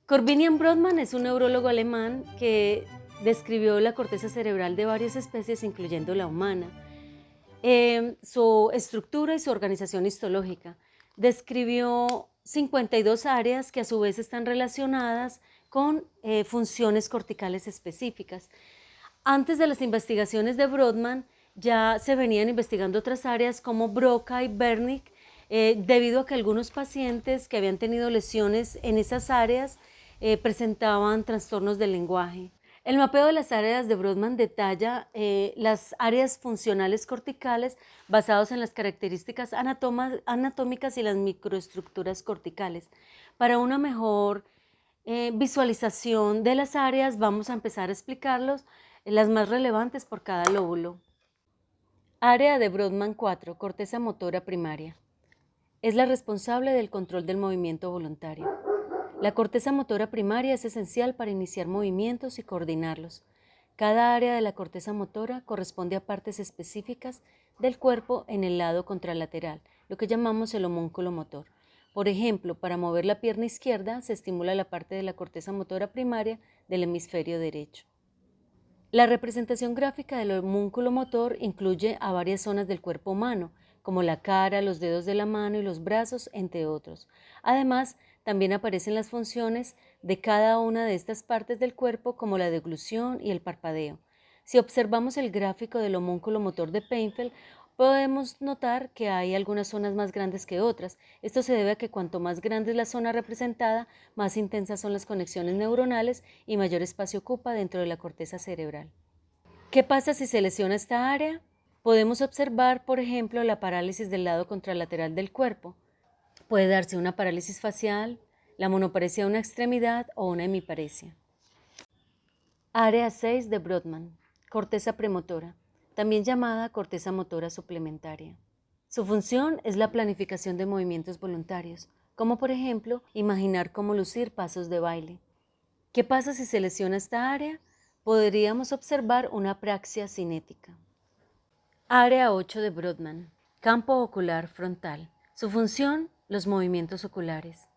Corbinian Brodmann es un neurólogo alemán que describió la corteza cerebral de varias especies, incluyendo la humana, su estructura y su organización histológica. Describió 52 áreas que a su vez están relacionadas con funciones corticales específicas. Antes de las investigaciones de Brodmann, ya se venían investigando otras áreas como Broca y Wernicke, debido a que algunos pacientes que habían tenido lesiones en esas áreas presentaban trastornos del lenguaje. El mapeo de las áreas de Brodmann detalla las áreas funcionales corticales basados en las características anatómicas y las microestructuras corticales. Para una mejor visualización de las áreas, vamos a empezar a explicarlos, las más relevantes por cada lóbulo. Área de Brodmann 4, corteza motora primaria. Es la responsable del control del movimiento voluntario. La corteza motora primaria es esencial para iniciar movimientos y coordinarlos. Cada área de la corteza motora corresponde a partes específicas del cuerpo en el lado contralateral, lo que llamamos el homúnculo motor. Por ejemplo, para mover la pierna izquierda se estimula la parte de la corteza motora primaria del hemisferio derecho. La representación gráfica del homúnculo motor incluye a varias zonas del cuerpo humano, como la cara, los dedos de la mano y los brazos, entre otros. Además, también aparecen las funciones de cada una de estas partes del cuerpo, como la deglución y el parpadeo. Si observamos el gráfico del homúnculo motor de Painfeld, podemos notar que hay algunas zonas más grandes que otras. Esto se debe a que cuanto más grande es la zona representada, más intensas son las conexiones neuronales y mayor espacio ocupa dentro de la corteza cerebral. ¿Qué pasa si se lesiona esta área? Podemos observar, por ejemplo, la parálisis del lado contralateral del cuerpo. Puede darse una parálisis facial, la monoparesia de una extremidad o una hemiparesia. Área 6 de Brodmann, corteza premotora, también llamada corteza motora suplementaria. Su función es la planificación de movimientos voluntarios, como por ejemplo, imaginar cómo lucir pasos de baile. ¿Qué pasa si se lesiona esta área? Podríamos observar una apraxia cinética. Área 8 de Brodmann, campo ocular frontal. Su función, los movimientos oculares.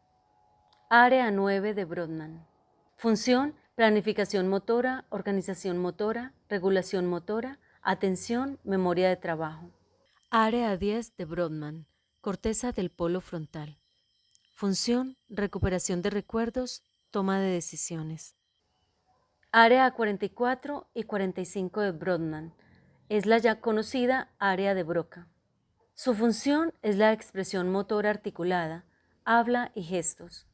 Área 9 de Brodmann. Función, planificación motora, organización motora, regulación motora, atención, memoria de trabajo. Área 10 de Brodmann, corteza del polo frontal. Función, recuperación de recuerdos, toma de decisiones. Área 44 y 45 de Brodmann. Es la ya conocida área de Broca. Su función es la expresión motora articulada, habla y gestos.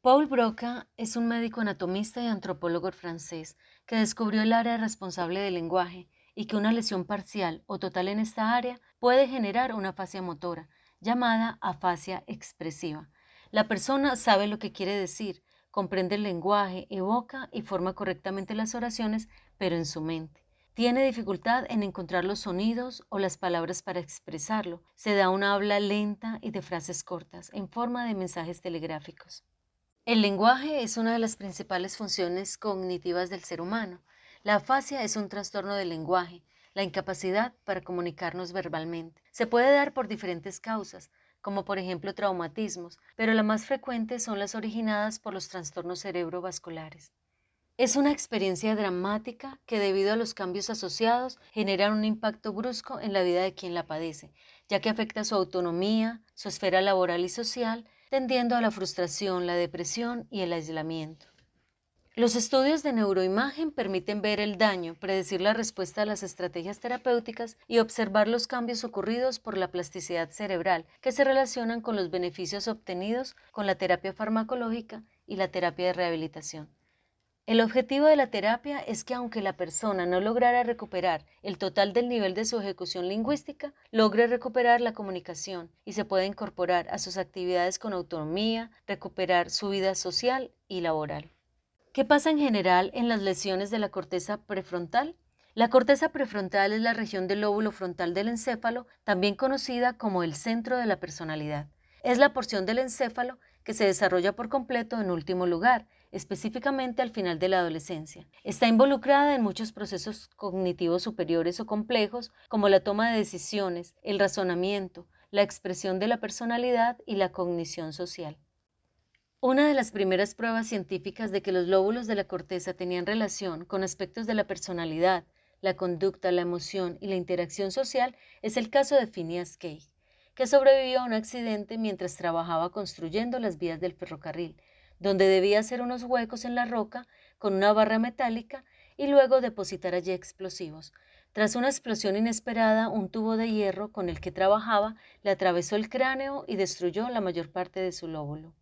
Paul Broca es un médico anatomista y antropólogo francés que descubrió el área responsable del lenguaje y que una lesión parcial o total en esta área puede generar una afasia motora, llamada afasia expresiva. La persona sabe lo que quiere decir, comprende el lenguaje, evoca y forma correctamente las oraciones, pero en su mente. Tiene dificultad en encontrar los sonidos o las palabras para expresarlo. Se da una habla lenta y de frases cortas, en forma de mensajes telegráficos. El lenguaje es una de las principales funciones cognitivas del ser humano. La afasia es un trastorno del lenguaje, la incapacidad para comunicarnos verbalmente. Se puede dar por diferentes causas, como por ejemplo traumatismos, pero la más frecuente son las originadas por los trastornos cerebrovasculares. Es una experiencia dramática que debido a los cambios asociados generan un impacto brusco en la vida de quien la padece, ya que afecta su autonomía, su esfera laboral y social, tendiendo a la frustración, la depresión y el aislamiento. Los estudios de neuroimagen permiten ver el daño, predecir la respuesta a las estrategias terapéuticas y observar los cambios ocurridos por la plasticidad cerebral que se relacionan con los beneficios obtenidos con la terapia farmacológica y la terapia de rehabilitación. El objetivo de la terapia es que aunque la persona no lograra recuperar el total del nivel de su ejecución lingüística, logre recuperar la comunicación y se pueda incorporar a sus actividades con autonomía, recuperar su vida social y laboral. ¿Qué pasa en general en las lesiones de la corteza prefrontal? La corteza prefrontal es la región del lóbulo frontal del encéfalo, también conocida como el centro de la personalidad. Es la porción del encéfalo que se desarrolla por completo en último lugar, específicamente al final de la adolescencia. Está involucrada en muchos procesos cognitivos superiores o complejos, como la toma de decisiones, el razonamiento, la expresión de la personalidad y la cognición social. Una de las primeras pruebas científicas de que los lóbulos de la corteza tenían relación con aspectos de la personalidad, la conducta, la emoción y la interacción social es el caso de Phineas Gage, que sobrevivió a un accidente mientras trabajaba construyendo las vías del ferrocarril, donde debía hacer unos huecos en la roca con una barra metálica y luego depositar allí explosivos. Tras una explosión inesperada, un tubo de hierro con el que trabajaba le atravesó el cráneo y destruyó la mayor parte de su lóbulo.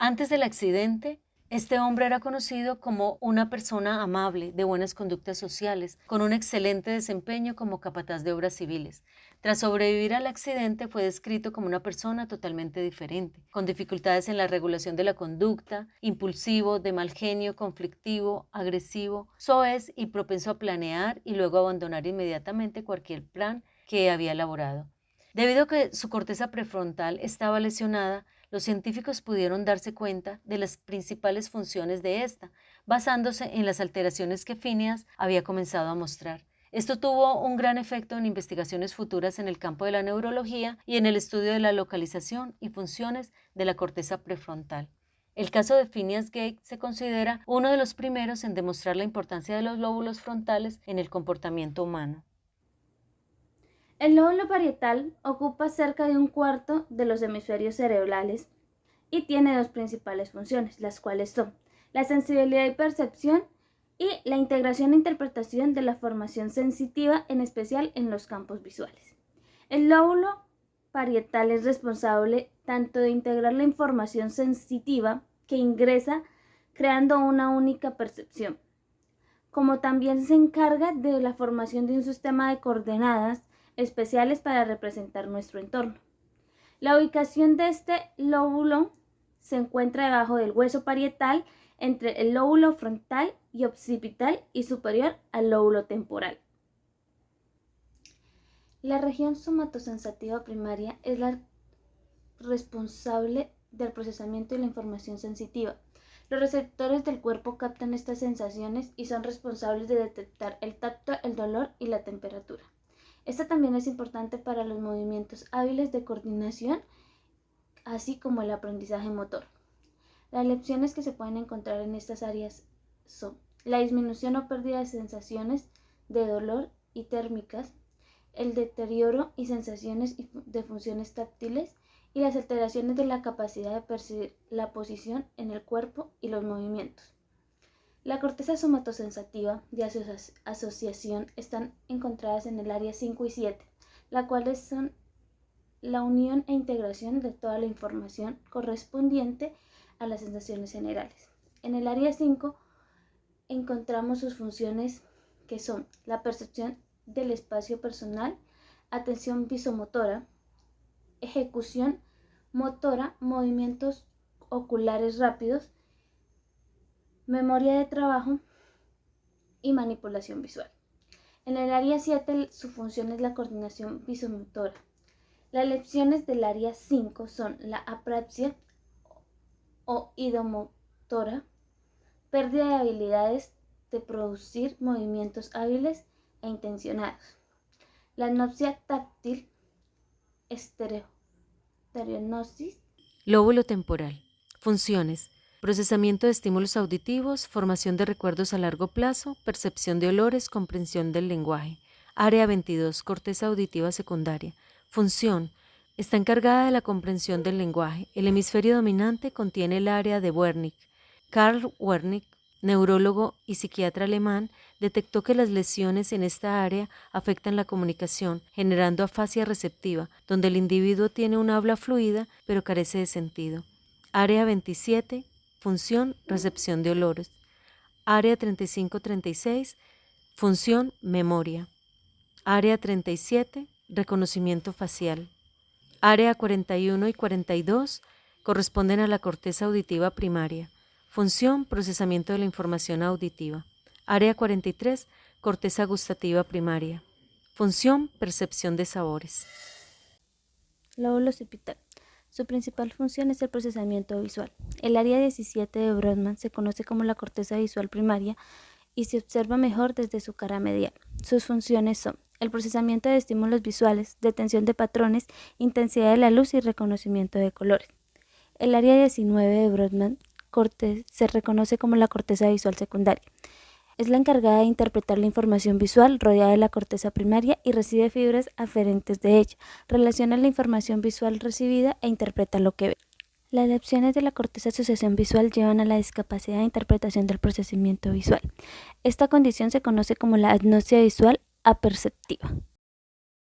Antes del accidente, este hombre era conocido como una persona amable, de buenas conductas sociales, con un excelente desempeño como capataz de obras civiles. Tras sobrevivir al accidente, fue descrito como una persona totalmente diferente, con dificultades en la regulación de la conducta, impulsivo, de mal genio, conflictivo, agresivo, soez y propenso a planear y luego abandonar inmediatamente cualquier plan que había elaborado. Debido a que su corteza prefrontal estaba lesionada, los científicos pudieron darse cuenta de las principales funciones de esta, basándose en las alteraciones que Phineas había comenzado a mostrar. Esto tuvo un gran efecto en investigaciones futuras en el campo de la neurología y en el estudio de la localización y funciones de la corteza prefrontal. El caso de Phineas Gage se considera uno de los primeros en demostrar la importancia de los lóbulos frontales en el comportamiento humano. El lóbulo parietal ocupa cerca de un cuarto de los hemisferios cerebrales y tiene dos principales funciones, las cuales son la sensibilidad y percepción y la integración e interpretación de la información sensitiva, en especial en los campos visuales. El lóbulo parietal es responsable tanto de integrar la información sensitiva que ingresa creando una única percepción, como también se encarga de la formación de un sistema de coordenadas especiales para representar nuestro entorno. La ubicación de este lóbulo se encuentra debajo del hueso parietal, entre el lóbulo frontal y occipital y superior al lóbulo temporal. La región somatosensitiva primaria es la responsable del procesamiento de la información sensitiva. Los receptores del cuerpo captan estas sensaciones y son responsables de detectar el tacto, el dolor y la temperatura. Esta también es importante para los movimientos hábiles de coordinación, así como el aprendizaje motor. Las lecciones que se pueden encontrar en estas áreas son la disminución o pérdida de sensaciones de dolor y térmicas, el deterioro y sensaciones de funciones táctiles y las alteraciones de la capacidad de percibir la posición en el cuerpo y los movimientos. La corteza somatosensitiva de asociación están encontradas en el área 5 y 7, las cuales son la unión e integración de toda la información correspondiente a las sensaciones generales. En el área 5 encontramos sus funciones, que son la percepción del espacio personal, atención visomotora, ejecución motora, movimientos oculares rápidos, memoria de trabajo y manipulación visual. En el área 7 su función es la coordinación visomotora. Las lecciones del área 5 son la apraxia o idomotora, pérdida de habilidades de producir movimientos hábiles e intencionados. La anopsia táctil, estereognosis. Lóbulo temporal. Funciones: procesamiento de estímulos auditivos, formación de recuerdos a largo plazo, percepción de olores, comprensión del lenguaje. Área 22, corteza auditiva secundaria. Función: está encargada de la comprensión del lenguaje. El hemisferio dominante contiene el área de Wernicke. Karl Wernicke, neurólogo y psiquiatra alemán, detectó que las lesiones en esta área afectan la comunicación, generando afasia receptiva, donde el individuo tiene un habla fluida pero carece de sentido. Área 27, función, recepción de olores. Área 35-36, función, memoria. Área 37, reconocimiento facial. Área 41 y 42 corresponden a la corteza auditiva primaria. Función, procesamiento de la información auditiva. Área 43, corteza gustativa primaria. Función, percepción de sabores. Lóbulo occipital. Su principal función es el procesamiento visual. El área 17 de Brodmann se conoce como la corteza visual primaria y se observa mejor desde su cara medial. Sus funciones son el procesamiento de estímulos visuales, detención de patrones, intensidad de la luz y reconocimiento de colores. El área 19 de Brodmann-Cortés se reconoce como la corteza visual secundaria. Es la encargada de interpretar la información visual rodeada de la corteza primaria y recibe fibras aferentes de ella. Relaciona la información visual recibida e interpreta lo que ve. Las lecciones de la corteza asociación visual llevan a la discapacidad de interpretación del procesamiento visual. Esta condición se conoce como la agnosia visual aperceptiva.